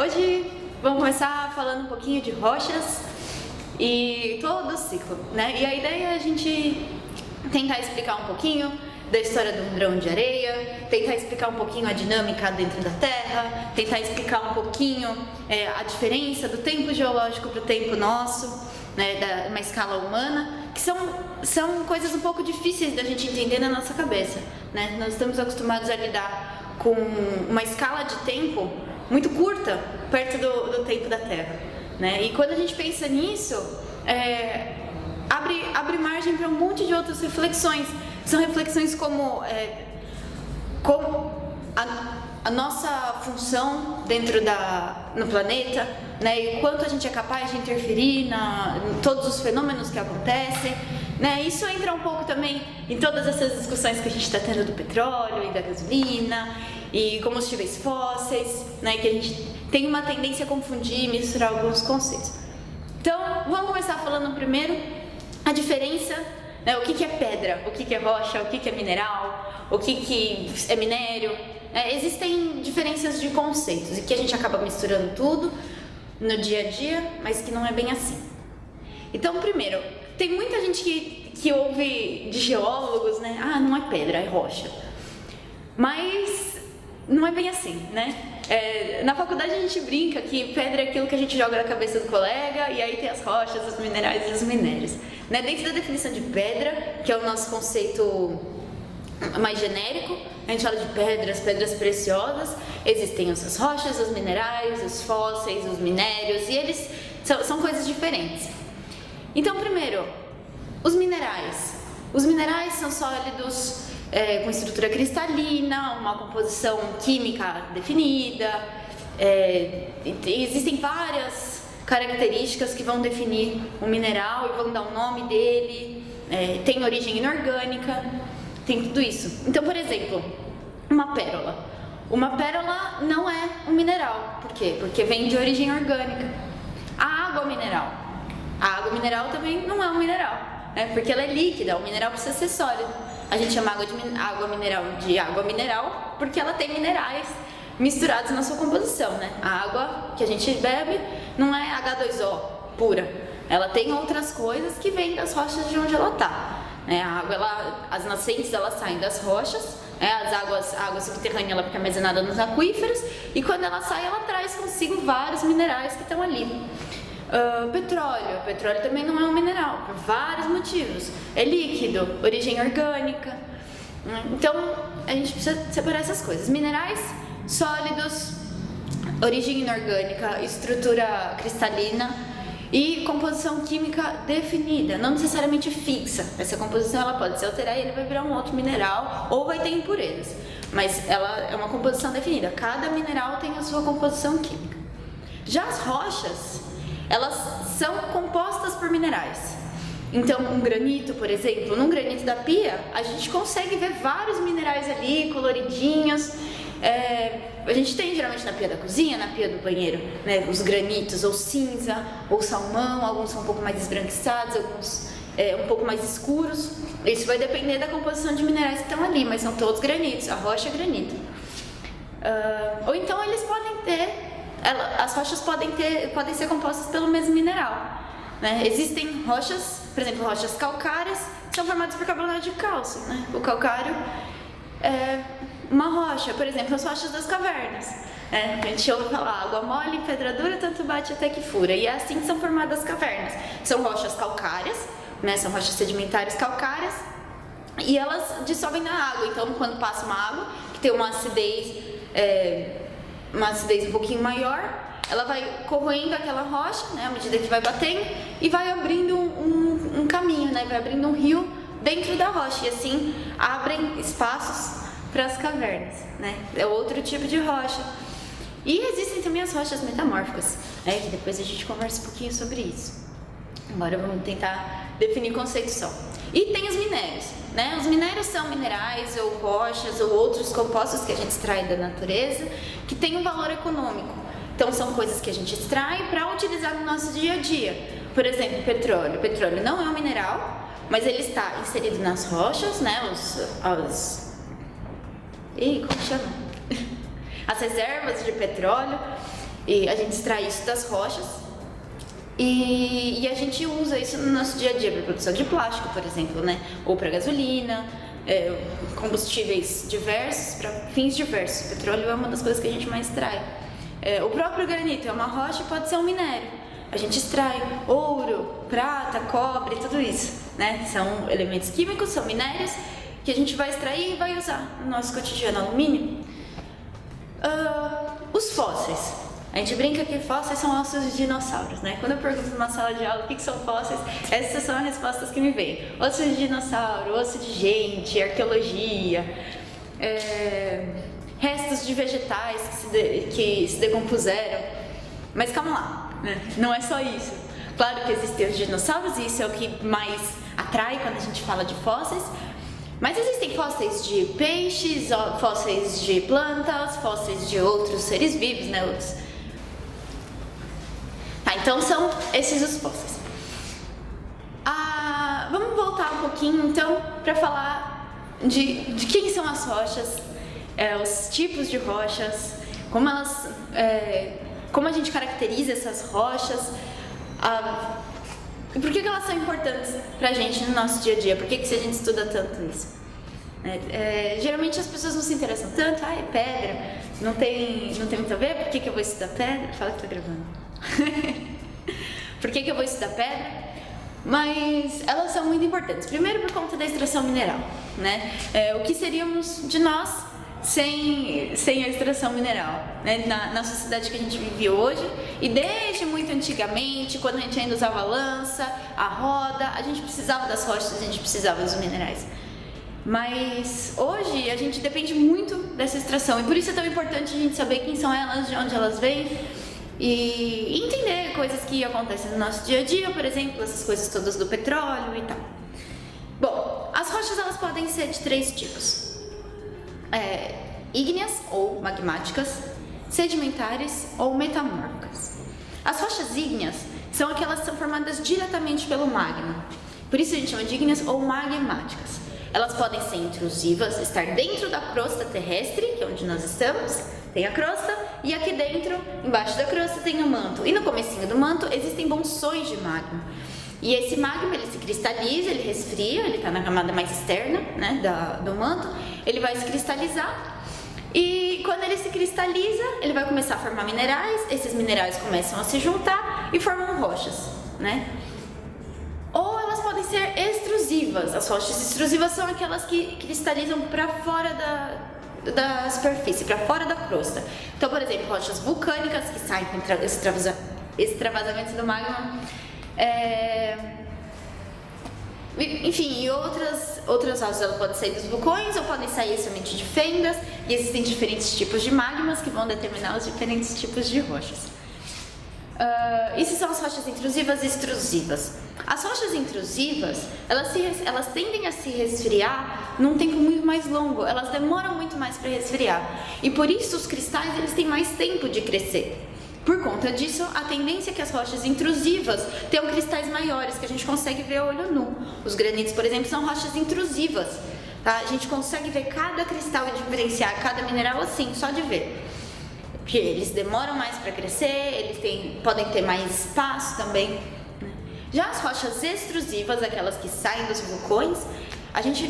Hoje vamos começar falando um pouquinho de rochas e todo o ciclo, né? E a ideia é a gente tentar explicar um pouquinho da história do grão de areia, tentar explicar um pouquinho a dinâmica dentro da Terra, tentar explicar um pouquinho a diferença do tempo geológico para o tempo nosso, né, uma escala humana, que são coisas um pouco difíceis da gente entender na nossa cabeça, né? Nós estamos acostumados a lidar com uma escala de tempo muito curta perto do tempo da Terra, né? E quando a gente pensa nisso, abre margem para um monte de outras reflexões. São reflexões como a nossa função dentro no planeta, né? E o quanto a gente é capaz de interferir em todos os fenômenos que acontecem, né? Isso entra um pouco também em todas essas discussões que a gente está tendo do petróleo e da gasolina e combustíveis fósseis, né? Que a gente tem uma tendência a confundir e misturar alguns conceitos. Então, vamos começar falando primeiro a diferença, né? O que é pedra, o que é rocha, o que é mineral, o que é minério. Existem diferenças de conceitos e que a gente acaba misturando tudo no dia a dia, mas que não é bem assim. Então, primeiro, tem muita gente que ouve de geólogos, né? Ah, não é pedra, é rocha. Mas não é bem assim, né? Na faculdade a gente brinca que pedra é aquilo que a gente joga na cabeça do colega e aí tem as rochas, os minerais e os minérios, né? Dentro da definição de pedra, que é o nosso conceito mais genérico, a gente fala de pedras preciosas, existem as rochas, os minerais, os fósseis, os minérios, e eles são coisas diferentes. Então, primeiro, os minerais. Os minerais são sólidos com estrutura cristalina, uma composição química definida, existem várias características que vão definir o mineral e vão dar o nome dele, tem origem inorgânica, tem tudo isso. Então, por exemplo, uma pérola. Uma pérola não é um mineral. Por quê? Porque vem de origem orgânica. A água mineral. A água mineral também não é um mineral, né? Porque ela é líquida, o mineral precisa ser sólido. A gente chama água mineral de água mineral porque ela tem minerais misturados na sua composição, né? A água que a gente bebe não é H2O pura. Ela tem outras coisas que vêm das rochas de onde ela está. A água, as nascentes, elas saem das rochas, a água subterrânea ela fica armazenada nos aquíferos e quando ela sai, ela traz consigo vários minerais que estão ali. Petróleo também não é um mineral, por vários motivos. É líquido, origem orgânica. Então, a gente precisa separar essas coisas. Minerais sólidos, origem inorgânica, estrutura cristalina e composição química definida, não necessariamente fixa. Essa composição ela pode se alterar e ele vai virar um outro mineral ou vai ter impurezas, mas ela é uma composição definida. Cada mineral tem a sua composição química. Já as rochas, elas são compostas por minerais. Então, um granito, por exemplo, num granito da pia, a gente consegue ver vários minerais ali, coloridinhos. A gente tem geralmente na pia da cozinha, na pia do banheiro, né, os granitos, ou cinza, ou salmão, alguns são um pouco mais esbranquiçados, alguns um pouco mais escuros. Isso vai depender da composição de minerais que estão ali, mas são todos granitos, a rocha é granito. Ou então eles podem ter, as rochas podem ser compostas pelo mesmo mineral, né? Existem rochas, por exemplo, rochas calcárias, que são formadas por carbonato de cálcio, né? O calcário é uma rocha, por exemplo, as rochas das cavernas. A gente ouve falar água mole, pedra dura, tanto bate até que fura. E é assim que são formadas as cavernas. São rochas calcárias, né? São rochas sedimentares calcárias e elas dissolvem na água. Então, quando passa uma água que tem uma acidez um pouquinho maior, ela vai corroendo aquela rocha, né? À medida que vai batendo e vai abrindo um caminho, né? Vai abrindo um rio dentro da rocha e assim abrem espaços para as cavernas, né? É outro tipo de rocha. E existem também as rochas metamórficas, que depois a gente conversa um pouquinho sobre isso. Agora vamos tentar definir conceito só. E tem os minérios, né? Os minérios são minerais ou rochas ou outros compostos que a gente extrai da natureza que têm um valor econômico. Então são coisas que a gente extrai para utilizar no nosso dia a dia. Por exemplo, petróleo. Petróleo não é um mineral, mas ele está inserido nas rochas, né? Como chama? As reservas de petróleo. E a gente extrai isso das rochas e a gente usa isso no nosso dia a dia para produção de plástico, por exemplo, né? Ou para gasolina, combustíveis diversos, para fins diversos. O petróleo é uma das coisas que a gente mais extrai. O próprio granito é uma rocha e pode ser um minério. A gente extrai ouro, prata, cobre, tudo isso, né? São elementos químicos, são minérios que a gente vai extrair e vai usar no nosso cotidiano. Alumínio. Os fósseis. A gente brinca que fósseis são ossos de dinossauros, né? Quando eu pergunto numa sala de aula o que são fósseis, essas são as respostas que me vêm. Osso de dinossauro, osso de gente, arqueologia, restos de vegetais que se decompuseram. Mas calma lá, né? Não é só isso. Claro que existem os dinossauros e isso é o que mais atrai quando a gente fala de fósseis. Mas existem fósseis de peixes, fósseis de plantas, fósseis de outros seres vivos, né? Então são esses os fósseis. Vamos voltar um pouquinho então para falar de quem são as rochas, os tipos de rochas, como a gente caracteriza essas rochas, e por que elas são importantes pra gente no nosso dia a dia, por que a gente estuda tanto isso. Geralmente as pessoas não se interessam tanto, é pedra, não tem muito a ver, por que eu vou estudar pedra? Fala que tá gravando. Por que eu vou estudar pedra? Mas elas são muito importantes. Primeiro por conta da extração mineral, né? O que seríamos de nós sem a extração mineral, né? Na sociedade que a gente vive hoje e desde muito antigamente, quando a gente ainda usava a lança, a roda, a gente precisava das rochas, a gente precisava dos minerais. Mas hoje a gente depende muito dessa extração e por isso é tão importante a gente saber quem são elas, de onde elas vêm e entender coisas que acontecem no nosso dia a dia, por exemplo, essas coisas todas do petróleo e tal. Bom, as rochas elas podem ser de 3 tipos: ígneas ou magmáticas, sedimentares ou metamórficas. As rochas ígneas são aquelas que são formadas diretamente pelo magma, por isso a gente chama de ígneas ou magmáticas. Elas podem ser intrusivas, estar dentro da crosta terrestre, que é onde nós estamos, tem a crosta, e aqui dentro, embaixo da crosta, tem o manto. E no comecinho do manto existem bolsões de magma. E esse magma, ele se cristaliza, ele resfria, ele está na camada mais externa, né, do manto, ele vai se cristalizar. E quando ele se cristaliza, ele vai começar a formar minerais, esses minerais começam a se juntar e formam rochas, né? Ou elas podem ser extrusivas. As rochas extrusivas são aquelas que cristalizam para fora da superfície, para fora da crosta. Então, por exemplo, rochas vulcânicas que saem com extravasamento do magma. Enfim, e outras rochas, elas podem sair dos vulcões ou podem sair somente de fendas. E existem diferentes tipos de magmas que vão determinar os diferentes tipos de rochas. Isso são as rochas intrusivas e extrusivas. As rochas intrusivas, elas tendem a se resfriar num tempo muito mais longo, elas demoram muito mais para resfriar. E por isso os cristais eles têm mais tempo de crescer. Por conta disso, a tendência é que as rochas intrusivas tenham cristais maiores, que a gente consegue ver a olho nu. Os granitos, por exemplo, são rochas intrusivas. Tá? A gente consegue ver cada cristal e diferenciar cada mineral assim, só de ver. Porque eles demoram mais para crescer, eles podem ter mais espaço também. Já as rochas extrusivas, aquelas que saem dos vulcões, a gente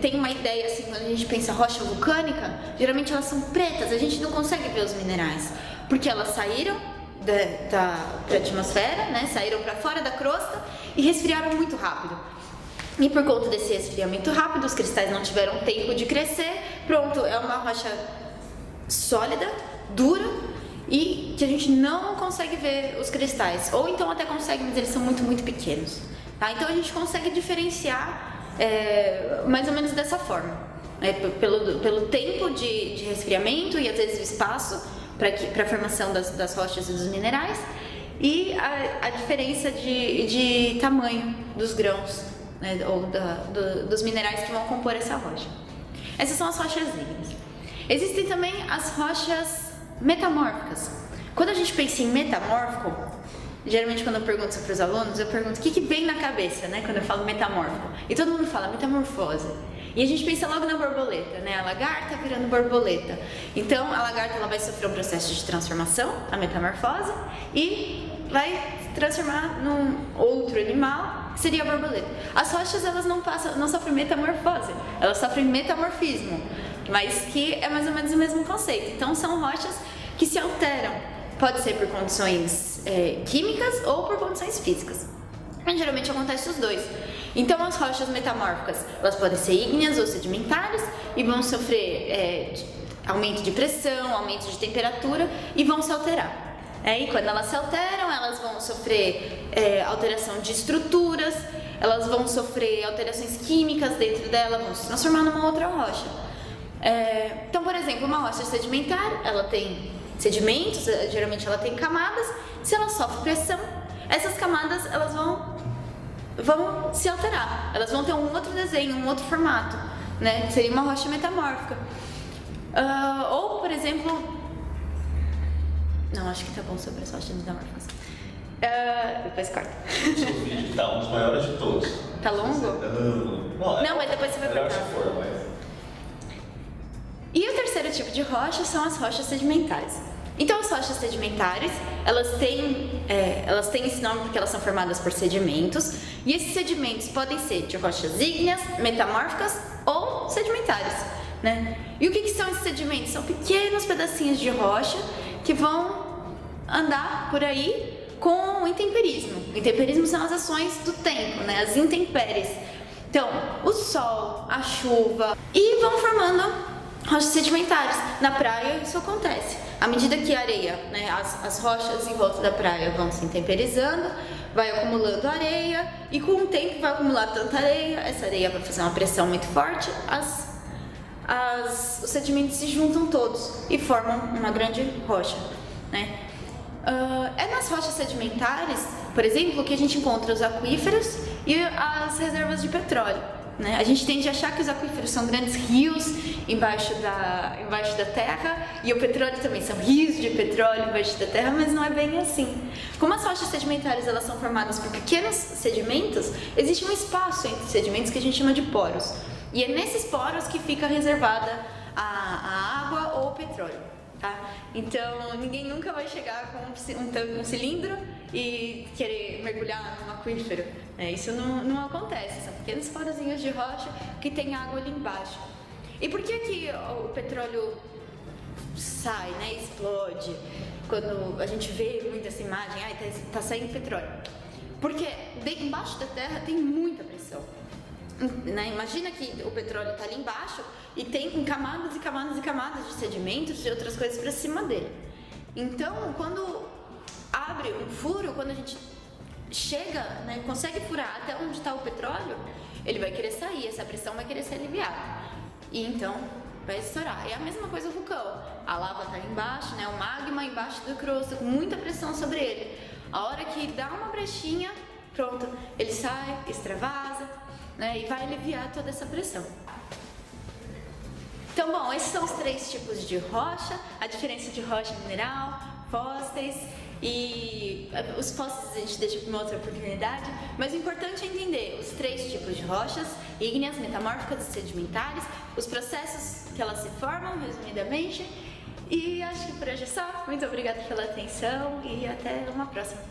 tem uma ideia assim, quando a gente pensa rocha vulcânica, geralmente elas são pretas, a gente não consegue ver os minerais, porque elas saíram da atmosfera, né, saíram para fora da crosta e resfriaram muito rápido. E por conta desse resfriamento rápido, os cristais não tiveram tempo de crescer, pronto, é uma rocha sólida, dura, e que a gente não consegue ver os cristais, ou então até consegue, mas eles são muito, muito pequenos, tá? Então a gente consegue diferenciar mais ou menos dessa forma, pelo tempo de resfriamento e às vezes o espaço para a formação das rochas e dos minerais e a diferença de tamanho dos grãos, né, ou dos minerais que vão compor essa rocha. Essas são as rochas ígneas. Existem também as rochas metamórficas. Quando a gente pensa em metamórfico, geralmente quando eu pergunto isso para os alunos, eu pergunto o que vem na cabeça, né, quando eu falo metamórfico. E todo mundo fala metamorfose. E a gente pensa logo na borboleta, né? A lagarta virando borboleta. Então, a lagarta ela vai sofrer um processo de transformação, a metamorfose, e vai se transformar num outro animal, que seria a borboleta. As rochas, elas não sofrem metamorfose, elas sofrem metamorfismo, mas que é mais ou menos o mesmo conceito. Então, são rochas que se alteram. Pode ser por condições químicas ou por condições físicas. Mas geralmente acontece os dois. Então, as rochas metamórficas, elas podem ser ígneas ou sedimentares e vão sofrer aumento de pressão, aumento de temperatura e vão se alterar. E quando elas se alteram, elas vão sofrer alteração de estruturas, elas vão sofrer alterações químicas dentro dela, vão se transformar numa outra rocha. Então, por exemplo, uma rocha sedimentar, ela tem sedimentos, geralmente ela tem camadas. Se ela sofre pressão, essas camadas elas vão se alterar, elas vão ter um outro desenho, um outro formato, né? Seria uma rocha metamórfica. Ou, por exemplo, não, acho que tá bom sobre as rochas metamórficas. Depois corta. O seu vídeo tá um dos maiores de todos. Tá longo? Não, mas depois você vai cortar. Se for, mas... E o terceiro tipo de rocha são as rochas sedimentares. Então, as rochas sedimentares, elas têm esse nome porque elas são formadas por sedimentos, e esses sedimentos podem ser de rochas ígneas, metamórficas ou sedimentares, né? E o que são esses sedimentos? São pequenos pedacinhos de rocha que vão andar por aí com o intemperismo. O intemperismo são as ações do tempo, né? As intempéries. Então, o sol, a chuva, e vão formando rochas sedimentares. Na praia isso acontece. À medida que a areia, né, as rochas em volta da praia vão se intemperizando, vai acumulando areia e com o tempo vai acumular tanta areia, essa areia vai fazer uma pressão muito forte, os sedimentos se juntam todos e formam uma grande rocha, né? É nas rochas sedimentares, por exemplo, que a gente encontra os aquíferos e as reservas de petróleo, né? A gente tende a achar que os aquíferos são grandes rios embaixo da terra, e o petróleo também são rios de petróleo embaixo da terra, mas não é bem assim. Como as rochas sedimentares elas são formadas por pequenos sedimentos, existe um espaço entre sedimentos que a gente chama de poros, e é nesses poros que fica reservada a água ou o petróleo, tá? Então ninguém nunca vai chegar com um cilindro e querer mergulhar num aquífero, né? Isso não acontece, são pequenos porozinhos de rocha que tem água ali embaixo. E por que o petróleo sai, né, explode, quando a gente vê muito essa imagem, tá saindo petróleo? Porque embaixo da terra tem muita pressão, né? Imagina que o petróleo está ali embaixo e tem camadas e camadas e camadas de sedimentos e outras coisas para cima dele. Então, quando abre um furo, quando a gente chega, né, consegue furar até onde está o petróleo, ele vai querer sair, essa pressão vai querer ser aliviada. E então vai estourar. É a mesma coisa o vulcão. A lava está embaixo, né, o magma embaixo do crosta, com muita pressão sobre ele. A hora que dá uma brechinha, pronto, ele sai, extravasa, né, e vai aliviar toda essa pressão. Então, bom, esses são os 3 tipos de rocha, a diferença de rocha mineral, fósseis, e os fósseis a gente deixa para uma outra oportunidade, mas o importante é entender os 3 tipos de rochas, ígneas, metamórficas e sedimentares, os processos que elas se formam, resumidamente, e acho que por hoje é só. Muito obrigada pela atenção e até uma próxima.